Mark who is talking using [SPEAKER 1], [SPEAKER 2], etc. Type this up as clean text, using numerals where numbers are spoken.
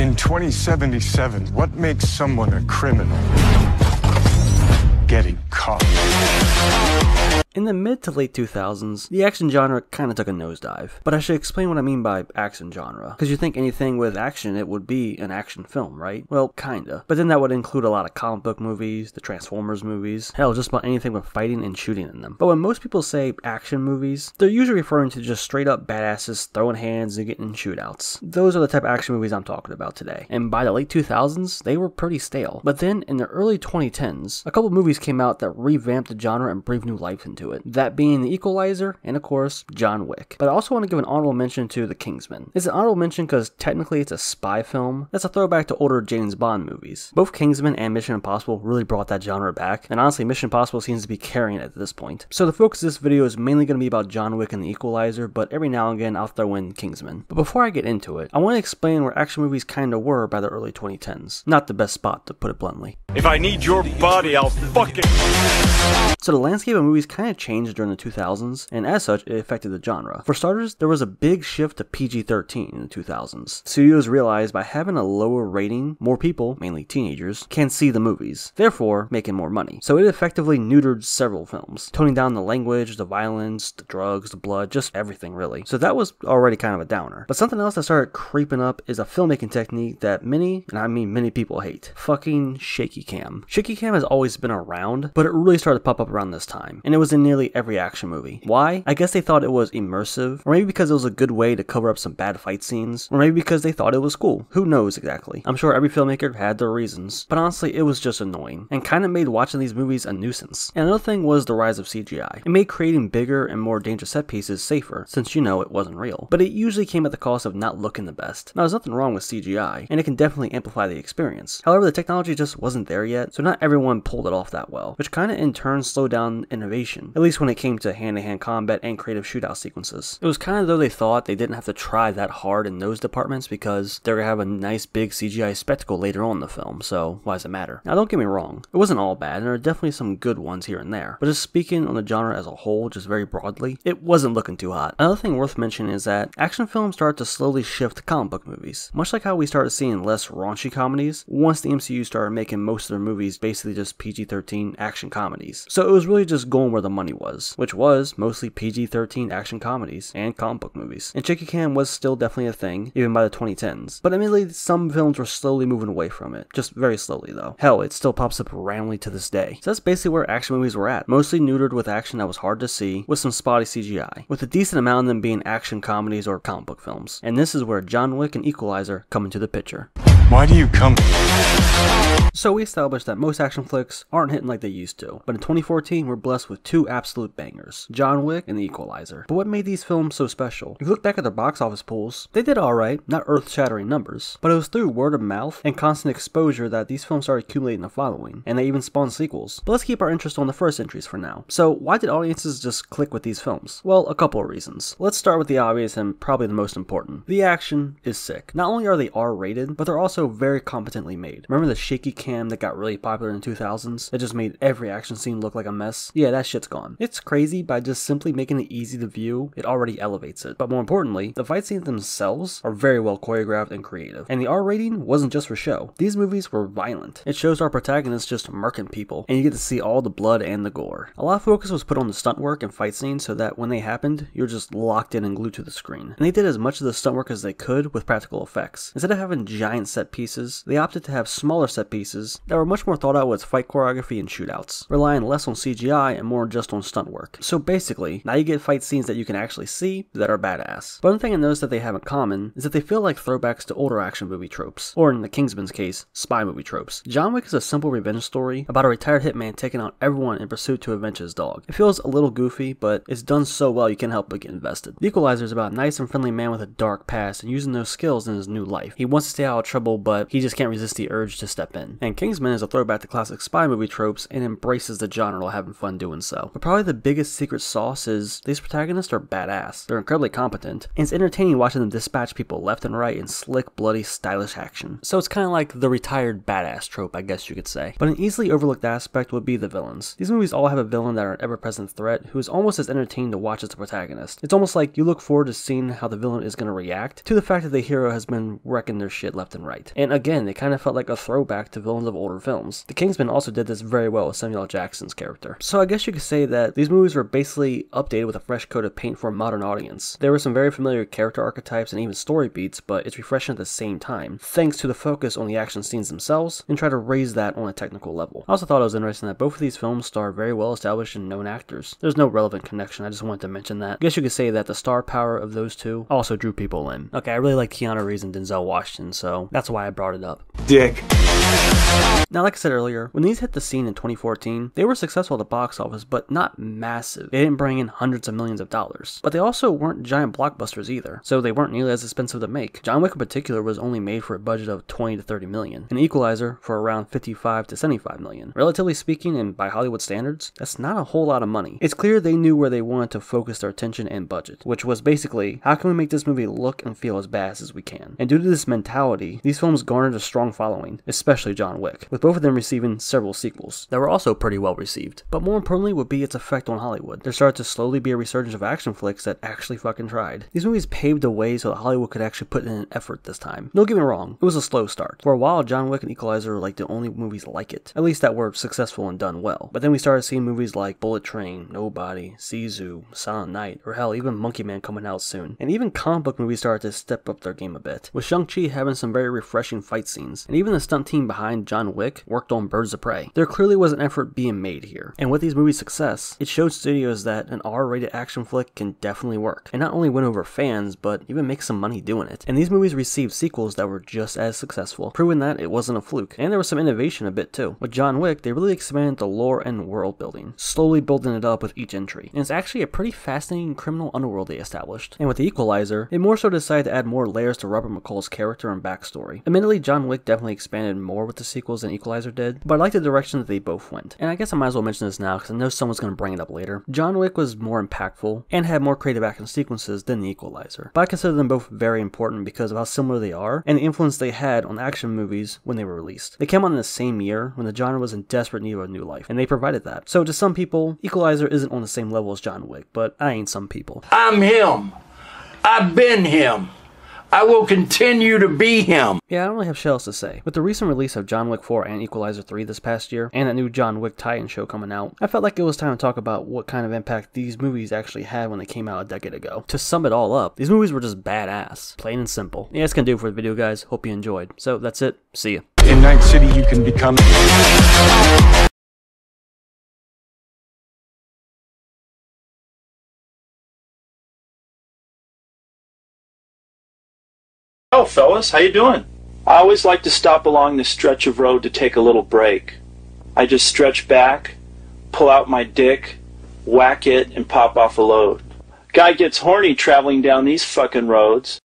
[SPEAKER 1] In 2077, what makes someone a criminal? Getting caught.
[SPEAKER 2] In the mid to late 2000s, the action genre kinda took a nosedive. But I should explain what I mean by action genre. Cause you think anything with action, it would be an action film, right? Well, kinda. But then that would include a lot of comic book movies, the Transformers movies, hell, just about anything with fighting and shooting in them. But when most people say action movies, they're usually referring to just straight up badasses throwing hands and getting in shootouts. Those are the type of action movies I'm talking about today. And by the late 2000s, they were pretty stale. But then in the early 2010s, a couple movies came out that revamped the genre and breathed new life into it. That being The Equalizer and, of course, John Wick. But I also want to give an honorable mention to The Kingsman. It's an honorable mention because technically it's a spy film that's a throwback to older James Bond movies. Both Kingsman and Mission Impossible really brought that genre back, and honestly Mission Impossible seems to be carrying it at this point. So the focus of this video is mainly going to be about John Wick and The Equalizer, but every now and again I'll throw in Kingsman. But before I get into it, I want to explain where action movies kinda were by the early 2010s. Not the best spot, to put it bluntly.
[SPEAKER 1] If I need your body, I'll fucking...
[SPEAKER 2] So the landscape of movies kind of changed during the 2000s, and as such, it affected the genre. For starters, there was a big shift to PG-13 in the 2000s. Studios realized by having a lower rating, more people, mainly teenagers, can see the movies, therefore making more money. So it effectively neutered several films, toning down the language, the violence, the drugs, the blood, just everything really. So that was already kind of a downer. But something else that started creeping up is a filmmaking technique that many, and I mean many people hate. Fucking shaky cam. Shaky cam has always been around, but it really started to pop up around this time, and it was in nearly every action movie. Why? I guess they thought it was immersive, or maybe because it was a good way to cover up some bad fight scenes, or maybe because they thought it was cool. Who knows exactly? I'm sure every filmmaker had their reasons, but honestly it was just annoying, and kinda made watching these movies a nuisance. And another thing was the rise of CGI. It made creating bigger and more dangerous set pieces safer, since you know it wasn't real. But it usually came at the cost of not looking the best. Now there's nothing wrong with CGI, and it can definitely amplify the experience. However, the technology just wasn't there yet, so not everyone pulled it off that well, which kinda in turn slowed down innovation, at least when it came to hand-to-hand combat and creative shootout sequences. It was kinda though they thought they didn't have to try that hard in those departments because they're gonna have a nice big CGI spectacle later on in the film, so why does it matter? Now don't get me wrong, it wasn't all bad, and there are definitely some good ones here and there, but just speaking on the genre as a whole, just very broadly, it wasn't looking too hot. Another thing worth mentioning is that action films started to slowly shift to comic book movies, much like how we started seeing less raunchy comedies once the MCU started making most of their movies basically just PG-13 action comedies. So it was really just going where the money was, which was mostly PG-13 action comedies and comic book movies. And shaky cam was still definitely a thing, even by the 2010s. But admittedly, some films were slowly moving away from it, just very slowly though. Hell, it still pops up randomly to this day. So that's basically where action movies were at, mostly neutered with action that was hard to see, with some spotty CGI, with a decent amount of them being action comedies or comic book films. And this is where John Wick and Equalizer come into the picture.
[SPEAKER 1] Why do you come?
[SPEAKER 2] So we established that most action flicks aren't hitting like they used to, but in 2014 we're blessed with two absolute bangers, John Wick and The Equalizer. But what made these films so special? If you look back at their box office pools, they did alright, not earth-shattering numbers, but it was through word of mouth and constant exposure that these films started accumulating a following, and they even spawned sequels. But let's keep our interest on the first entries for now. So why did audiences just click with these films? Well, a couple of reasons. Let's start with the obvious and probably the most important. The action is sick. Not only are they R-rated, but they're also very competently made. Remember the shaky cam that got really popular in the 2000s? It just made every action scene look like a mess? Yeah, that shit's gone. It's crazy, by just simply making it easy to view, it already elevates it. But more importantly, the fight scenes themselves are very well choreographed and creative. And the R rating wasn't just for show. These movies were violent. It shows our protagonists just murking people, and you get to see all the blood and the gore. A lot of focus was put on the stunt work and fight scenes so that when they happened, you're just locked in and glued to the screen. And they did as much of the stunt work as they could with practical effects. Instead of having giant set pieces, they opted to have smaller set pieces that were much more thought out with fight choreography and shootouts, relying less on CGI and more just on stunt work. So basically, now you get fight scenes that you can actually see that are badass. But one thing I noticed that they have in common is that they feel like throwbacks to older action movie tropes, or in the Kingsman's case, spy movie tropes. John Wick is a simple revenge story about a retired hitman taking out everyone in pursuit to avenge his dog. It feels a little goofy, but it's done so well you can't help but get invested. The Equalizer is about a nice and friendly man with a dark past and using those skills in his new life. He wants to stay out of trouble, but he just can't resist the urge to step in. And Kingsman is a throwback to classic spy movie tropes and embraces the genre while having fun doing so. But probably the biggest secret sauce is these protagonists are badass. They're incredibly competent, and it's entertaining watching them dispatch people left and right in slick, bloody, stylish action. So it's kind of like the retired badass trope, I guess you could say. But an easily overlooked aspect would be the villains. These movies all have a villain that are an ever-present threat who is almost as entertaining to watch as the protagonist. It's almost like you look forward to seeing how the villain is going to react to the fact that the hero has been wrecking their shit left and right. right. And again, it kind of felt like a throwback to villains of older films. The Kingsman also did this very well with Samuel L. Jackson's character. So I guess you could say that these movies were basically updated with a fresh coat of paint for a modern audience. There were some very familiar character archetypes and even story beats, but it's refreshing at the same time, thanks to the focus on the action scenes themselves and try to raise that on a technical level. I also thought it was interesting that both of these films star very well established and known actors. There's no relevant connection, I just wanted to mention that. I guess you could say that the star power of those two also drew people in. Okay, I really like Keanu Reeves and Denzel Washington, so that's why I brought it up.
[SPEAKER 1] Dick.
[SPEAKER 2] Now, like I said earlier, when these hit the scene in 2014, they were successful at the box office, but not massive. They didn't bring in hundreds of millions of dollars. But they also weren't giant blockbusters either, so they weren't nearly as expensive to make. John Wick in particular was only made for a budget of 20 to 30 million, and Equalizer for around 55 to 75 million. Relatively speaking, and by Hollywood standards, that's not a whole lot of money. It's clear they knew where they wanted to focus their attention and budget, which was basically, how can we make this movie look and feel as badass as we can? And due to this mentality, these films garnered a strong following, especially John Wick, with both of them receiving several sequels that were also pretty well received. But more importantly would be its effect on Hollywood. There started to slowly be a resurgence of action flicks that actually fucking tried. These movies paved the way so that Hollywood could actually put in an effort this time. Don't get me wrong, it was a slow start. For a while, John Wick and Equalizer were like the only movies like it, at least that were successful and done well. But then we started seeing movies like Bullet Train, Nobody, Sisu, Silent Night, or hell, even Monkey Man coming out soon. And even comic book movies started to step up their game a bit, with Shang-Chi having some very refreshing fight scenes, and even the stunt team behind John Wick worked on Birds of Prey. There clearly was an effort being made here, and with these movies' success, it showed studios that an R-rated action flick can definitely work, and not only win over fans, but even make some money doing it. And these movies received sequels that were just as successful, proving that it wasn't a fluke. And there was some innovation a bit too. With John Wick, they really expanded the lore and world building, slowly building it up with each entry. And it's actually a pretty fascinating criminal underworld they established. And with The Equalizer, they more so decided to add more layers to Robert McCall's character and backstory. Admittedly, John Wick definitely expanded more with the sequels than Equalizer did, but I like the direction that they both went. And I guess I might as well mention this now because I know someone's going to bring it up later. John Wick was more impactful and had more creative action sequences than The Equalizer, but I consider them both very important because of how similar they are and the influence they had on action movies when they were released. They came out in the same year when the genre was in desperate need of a new life, and they provided that. So to some people, Equalizer isn't on the same level as John Wick, but I ain't some people.
[SPEAKER 3] I'm him. I've been him. I will continue to be him.
[SPEAKER 2] Yeah, I don't really have shit else to say. With the recent release of John Wick 4 and Equalizer 3 this past year, and that new John Wick tie-in show coming out, I felt like it was time to talk about what kind of impact these movies actually had when they came out a decade ago. To sum it all up, these movies were just badass. Plain and simple. Yeah, that's gonna do it for the video, guys. Hope you enjoyed. So that's it. See ya.
[SPEAKER 1] In Night City, you can become...
[SPEAKER 4] Oh, fellas, how you doing? I always like to stop along this stretch of road to take a little break. I just stretch back, pull out my dick, whack it, and pop off a load. Guy gets horny traveling down these fucking roads.